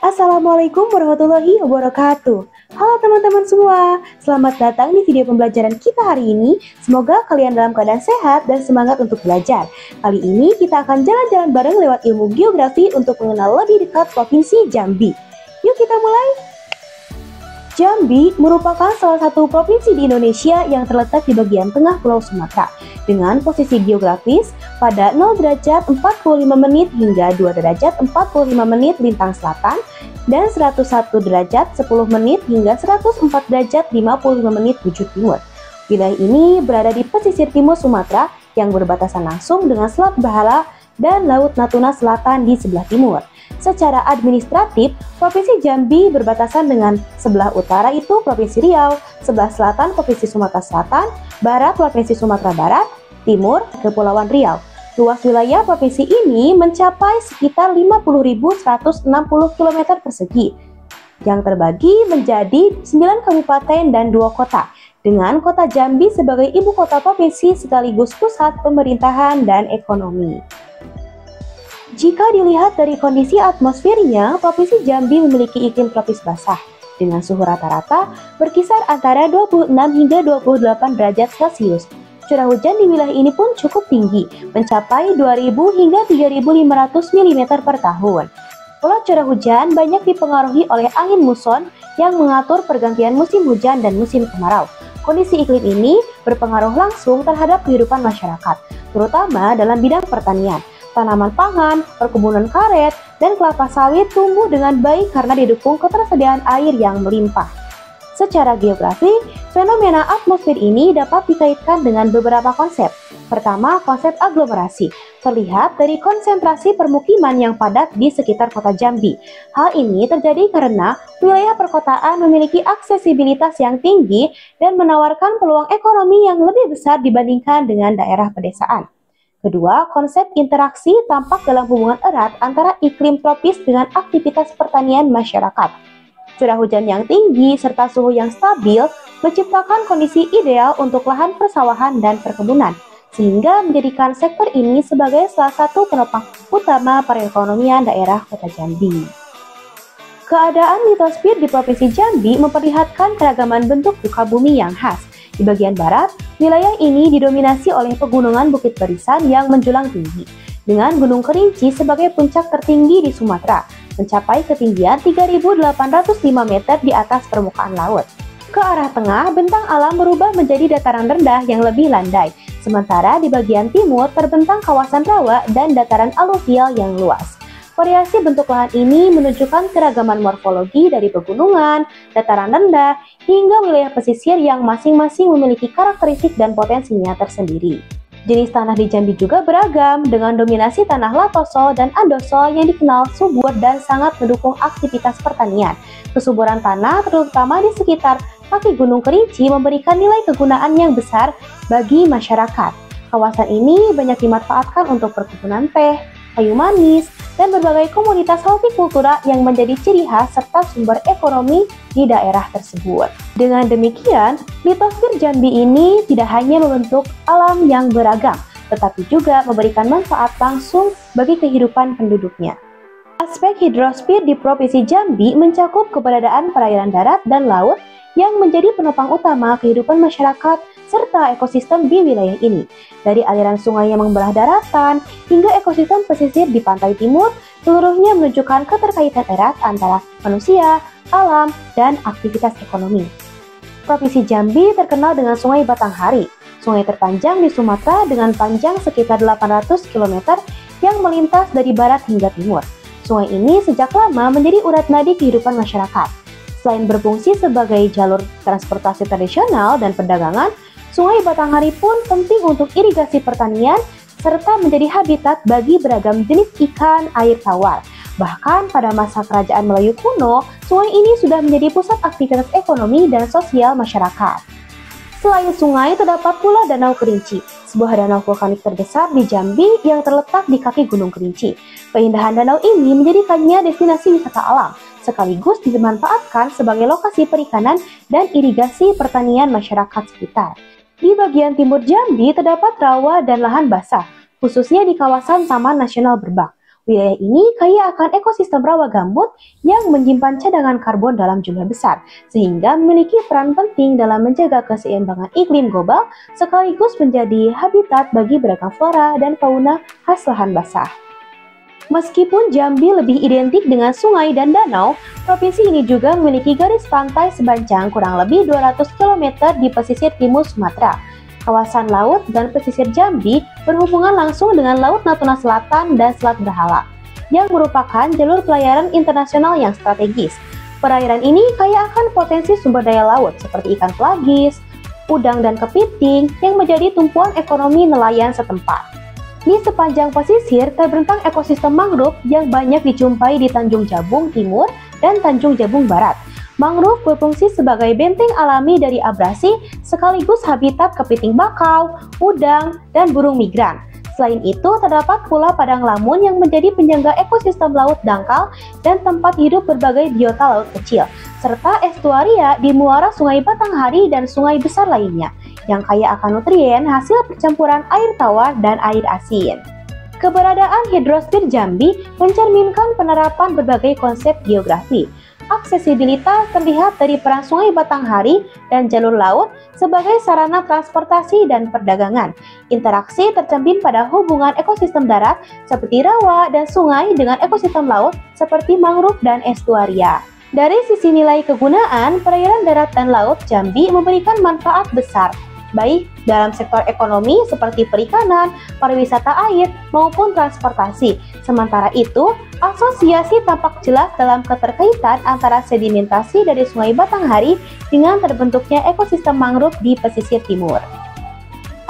Assalamualaikum warahmatullahi wabarakatuh. Halo teman-teman semua, selamat datang di video pembelajaran kita hari ini. Semoga kalian dalam keadaan sehat dan semangat untuk belajar. Kali ini kita akan jalan-jalan bareng lewat ilmu geografi untuk mengenal lebih dekat Provinsi Jambi. Yuk kita mulai. Jambi merupakan salah satu provinsi di Indonesia yang terletak di bagian tengah Pulau Sumatera dengan posisi geografis pada 0 derajat 45 menit hingga 2 derajat 45 menit lintang selatan dan 101 derajat 10 menit hingga 104 derajat 55 menit bujur timur. Wilayah ini berada di pesisir timur Sumatera yang berbatasan langsung dengan Selat Bahala dan Laut Natuna Selatan di sebelah timur. Secara administratif, Provinsi Jambi berbatasan dengan sebelah utara itu Provinsi Riau, sebelah selatan Provinsi Sumatera Selatan, barat Provinsi Sumatera Barat, timur Kepulauan Riau. Luas wilayah provinsi ini mencapai sekitar 50.160 km persegi, yang terbagi menjadi 9 kabupaten dan 2 kota, dengan kota Jambi sebagai ibu kota provinsi sekaligus pusat pemerintahan dan ekonomi. Jika dilihat dari kondisi atmosfernya, Provinsi Jambi memiliki iklim tropis basah dengan suhu rata-rata berkisar antara 26 hingga 28 derajat Celcius. Curah hujan di wilayah ini pun cukup tinggi, mencapai 2.000 hingga 3.500 mm per tahun. Pola curah hujan banyak dipengaruhi oleh angin muson yang mengatur pergantian musim hujan dan musim kemarau. Kondisi iklim ini berpengaruh langsung terhadap kehidupan masyarakat, terutama dalam bidang pertanian. Tanaman pangan, perkebunan karet, dan kelapa sawit tumbuh dengan baik karena didukung ketersediaan air yang melimpah. Secara geografi, fenomena atmosfer ini dapat dikaitkan dengan beberapa konsep. Pertama, konsep aglomerasi, terlihat dari konsentrasi permukiman yang padat di sekitar kota Jambi. Hal ini terjadi karena wilayah perkotaan memiliki aksesibilitas yang tinggi dan menawarkan peluang ekonomi yang lebih besar dibandingkan dengan daerah pedesaan. Kedua, konsep interaksi tampak dalam hubungan erat antara iklim tropis dengan aktivitas pertanian masyarakat. Curah hujan yang tinggi serta suhu yang stabil menciptakan kondisi ideal untuk lahan persawahan dan perkebunan, sehingga menjadikan sektor ini sebagai salah satu penopang utama perekonomian daerah Kota Jambi. Keadaan litosfer di Provinsi Jambi memperlihatkan keragaman bentuk muka bumi yang khas. Di bagian barat, wilayah ini didominasi oleh pegunungan Bukit Barisan yang menjulang tinggi, dengan Gunung Kerinci sebagai puncak tertinggi di Sumatera, mencapai ketinggian 3.805 meter di atas permukaan laut. Ke arah tengah, bentang alam berubah menjadi dataran rendah yang lebih landai, sementara di bagian timur terbentang kawasan rawa dan dataran aluvial yang luas. Variasi bentuk lahan ini menunjukkan keragaman morfologi dari pegunungan, dataran rendah, hingga wilayah pesisir yang masing-masing memiliki karakteristik dan potensinya tersendiri. Jenis tanah di Jambi juga beragam, dengan dominasi tanah latosol dan andosol yang dikenal subur dan sangat mendukung aktivitas pertanian. Kesuburan tanah, terutama di sekitar kaki Gunung Kerinci, memberikan nilai kegunaan yang besar bagi masyarakat. Kawasan ini banyak dimanfaatkan untuk perkebunan teh, kayu manis, dan berbagai komunitas hortikultura yang menjadi ciri khas serta sumber ekonomi di daerah tersebut. Dengan demikian, litosfer Jambi ini tidak hanya membentuk alam yang beragam, tetapi juga memberikan manfaat langsung bagi kehidupan penduduknya. Aspek hidrosfer di Provinsi Jambi mencakup keberadaan perairan darat dan laut yang menjadi penopang utama kehidupan masyarakat serta ekosistem di wilayah ini. Dari aliran sungai yang membelah daratan hingga ekosistem pesisir di pantai timur, seluruhnya menunjukkan keterkaitan erat antara manusia, alam, dan aktivitas ekonomi. Provinsi Jambi terkenal dengan Sungai Batanghari, sungai terpanjang di Sumatera dengan panjang sekitar 800 km yang melintas dari barat hingga timur. Sungai ini sejak lama menjadi urat nadi kehidupan masyarakat. Selain berfungsi sebagai jalur transportasi tradisional dan perdagangan, Sungai Batanghari pun penting untuk irigasi pertanian serta menjadi habitat bagi beragam jenis ikan air tawar. Bahkan pada masa kerajaan Melayu kuno, sungai ini sudah menjadi pusat aktivitas ekonomi dan sosial masyarakat. Selain sungai, terdapat pula Danau Kerinci, sebuah danau vulkanik terbesar di Jambi yang terletak di kaki Gunung Kerinci. Keindahan danau ini menjadikannya destinasi wisata alam, sekaligus dimanfaatkan sebagai lokasi perikanan dan irigasi pertanian masyarakat sekitar. Di bagian timur Jambi terdapat rawa dan lahan basah, khususnya di kawasan Taman Nasional Berbak. Wilayah ini kaya akan ekosistem rawa gambut yang menyimpan cadangan karbon dalam jumlah besar, sehingga memiliki peran penting dalam menjaga keseimbangan iklim global sekaligus menjadi habitat bagi beragam flora dan fauna khas lahan basah. Meskipun Jambi lebih identik dengan sungai dan danau, provinsi ini juga memiliki garis pantai sepanjang kurang lebih 200 km di pesisir timur Sumatera. Kawasan laut dan pesisir Jambi berhubungan langsung dengan Laut Natuna Selatan dan Selat Berhala, yang merupakan jalur pelayaran internasional yang strategis. Perairan ini kaya akan potensi sumber daya laut seperti ikan pelagis, udang dan kepiting yang menjadi tumpuan ekonomi nelayan setempat. Di sepanjang pesisir terbentang ekosistem mangrove yang banyak dijumpai di Tanjung Jabung Timur dan Tanjung Jabung Barat. Mangrove berfungsi sebagai benteng alami dari abrasi sekaligus habitat kepiting bakau, udang, dan burung migran. Selain itu, terdapat pula padang lamun yang menjadi penyangga ekosistem laut dangkal dan tempat hidup berbagai biota laut kecil, serta estuaria di muara Sungai Batanghari dan sungai besar lainnya, yang kaya akan nutrien hasil percampuran air tawar dan air asin. Keberadaan hidrosfer Jambi mencerminkan penerapan berbagai konsep geografi. Aksesibilitas terlihat dari peran Sungai Batanghari dan jalur laut sebagai sarana transportasi dan perdagangan. Interaksi tercermin pada hubungan ekosistem darat seperti rawa dan sungai dengan ekosistem laut seperti mangrove dan estuaria. Dari sisi nilai kegunaan, perairan darat dan laut Jambi memberikan manfaat besar, baik dalam sektor ekonomi seperti perikanan, pariwisata air, maupun transportasi. Sementara itu, asosiasi tampak jelas dalam keterkaitan antara sedimentasi dari Sungai Batanghari dengan terbentuknya ekosistem mangrove di pesisir timur.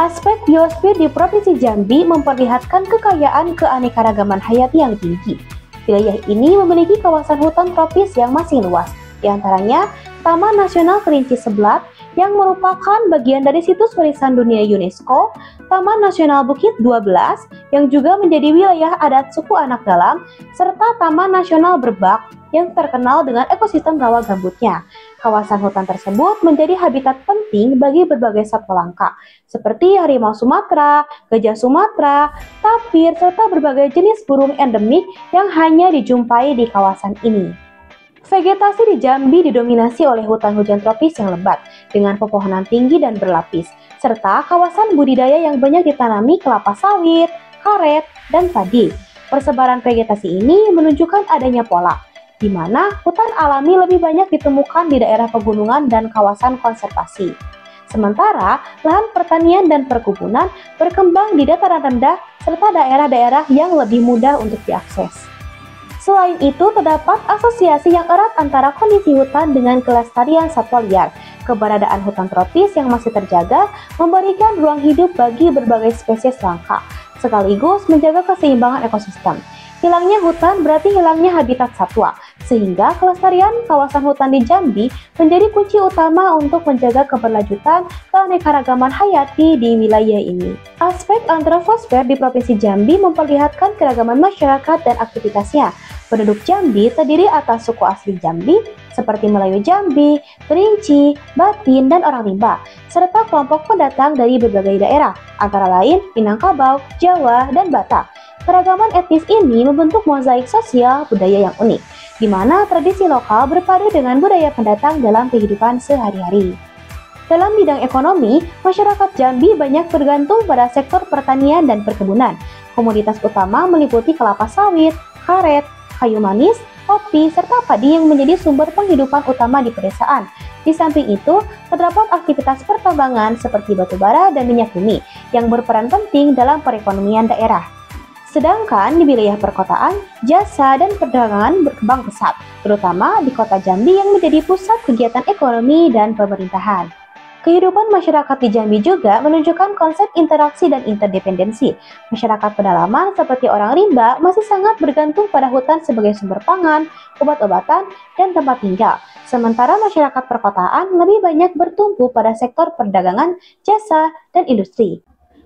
Aspek biosfer di Provinsi Jambi memperlihatkan kekayaan keanekaragaman hayati yang tinggi. Wilayah ini memiliki kawasan hutan tropis yang masih luas, di antaranya Taman Nasional Kerinci Seblat, yang merupakan bagian dari situs warisan dunia UNESCO, Taman Nasional Bukit 12, yang juga menjadi wilayah adat suku Anak Dalam, serta Taman Nasional Berbak, yang terkenal dengan ekosistem rawa gambutnya. Kawasan hutan tersebut menjadi habitat penting bagi berbagai satwa langka, seperti harimau Sumatera, gajah Sumatera, tapir, serta berbagai jenis burung endemik yang hanya dijumpai di kawasan ini. Vegetasi di Jambi didominasi oleh hutan hujan tropis yang lebat dengan pepohonan tinggi dan berlapis, serta kawasan budidaya yang banyak ditanami kelapa sawit, karet, dan padi. Persebaran vegetasi ini menunjukkan adanya pola, di mana hutan alami lebih banyak ditemukan di daerah pegunungan dan kawasan konservasi. Sementara lahan pertanian dan perkebunan berkembang di dataran rendah serta daerah-daerah yang lebih mudah untuk diakses. Selain itu, terdapat asosiasi yang erat antara kondisi hutan dengan kelestarian satwa liar. Keberadaan hutan tropis yang masih terjaga memberikan ruang hidup bagi berbagai spesies langka, sekaligus menjaga keseimbangan ekosistem. Hilangnya hutan berarti hilangnya habitat satwa, sehingga kelestarian kawasan hutan di Jambi menjadi kunci utama untuk menjaga keberlanjutan keanekaragaman hayati di wilayah ini. Aspek antroposfer di Provinsi Jambi memperlihatkan keragaman masyarakat dan aktivitasnya. Penduduk Jambi terdiri atas suku asli Jambi seperti Melayu Jambi, Kerinci, Batin, dan orang Rimba, serta kelompok pendatang dari berbagai daerah, antara lain Minangkabau, Jawa, dan Batak. Keragaman etnis ini membentuk mozaik sosial budaya yang unik, di mana tradisi lokal berpadu dengan budaya pendatang dalam kehidupan sehari-hari. Dalam bidang ekonomi, masyarakat Jambi banyak bergantung pada sektor pertanian dan perkebunan. Komoditas utama meliputi kelapa sawit, karet, kayu manis, kopi, serta padi yang menjadi sumber penghidupan utama di pedesaan. Di samping itu, terdapat aktivitas pertambangan seperti batu bara dan minyak bumi yang berperan penting dalam perekonomian daerah. Sedangkan di wilayah perkotaan, jasa dan perdagangan berkembang pesat, terutama di kota Jambi yang menjadi pusat kegiatan ekonomi dan pemerintahan. Kehidupan masyarakat di Jambi juga menunjukkan konsep interaksi dan interdependensi. Masyarakat pedalaman seperti orang rimba masih sangat bergantung pada hutan sebagai sumber pangan, obat-obatan, dan tempat tinggal. Sementara masyarakat perkotaan lebih banyak bertumpu pada sektor perdagangan, jasa, dan industri.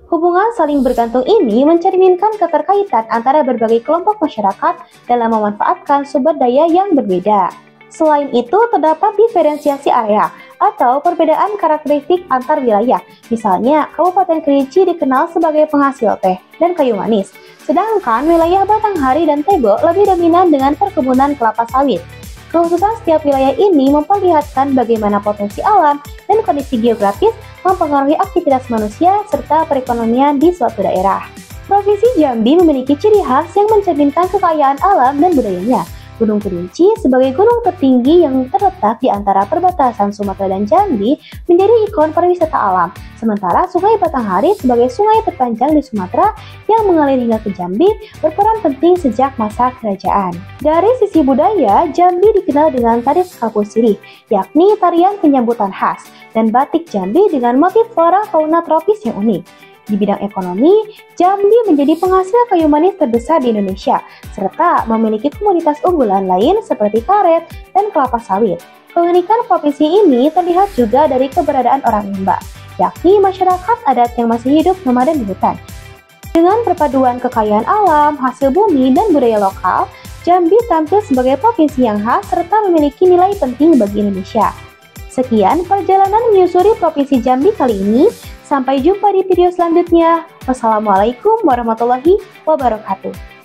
Hubungan saling bergantung ini mencerminkan keterkaitan antara berbagai kelompok masyarakat dalam memanfaatkan sumber daya yang berbeda. Selain itu, terdapat diferensiasi area. atau perbedaan karakteristik antar wilayah. Misalnya, Kabupaten Kerinci dikenal sebagai penghasil teh dan kayu manis, sedangkan wilayah Batanghari dan Tebo lebih dominan dengan perkebunan kelapa sawit. Kekhususan setiap wilayah ini memperlihatkan bagaimana potensi alam dan kondisi geografis mempengaruhi aktivitas manusia serta perekonomian di suatu daerah. Provinsi Jambi memiliki ciri khas yang mencerminkan kekayaan alam dan budayanya. Gunung Kerinci sebagai gunung tertinggi yang terletak di antara perbatasan Sumatera dan Jambi menjadi ikon pariwisata alam. Sementara Sungai Batanghari sebagai sungai terpanjang di Sumatera yang mengalir hingga ke Jambi berperan penting sejak masa kerajaan. Dari sisi budaya, Jambi dikenal dengan tari sekapu sirih, yakni tarian penyambutan khas, dan batik Jambi dengan motif flora fauna tropis yang unik. Di bidang ekonomi, Jambi menjadi penghasil kayu manis terbesar di Indonesia, serta memiliki komoditas unggulan lain seperti karet dan kelapa sawit. Keunikan provinsi ini terlihat juga dari keberadaan orang Rimba, yakni masyarakat adat yang masih hidup nomaden di hutan. Dengan perpaduan kekayaan alam, hasil bumi, dan budaya lokal, Jambi tampil sebagai provinsi yang khas serta memiliki nilai penting bagi Indonesia. Sekian perjalanan menyusuri Provinsi Jambi kali ini. Sampai jumpa di video selanjutnya. Wassalamualaikum warahmatullahi wabarakatuh.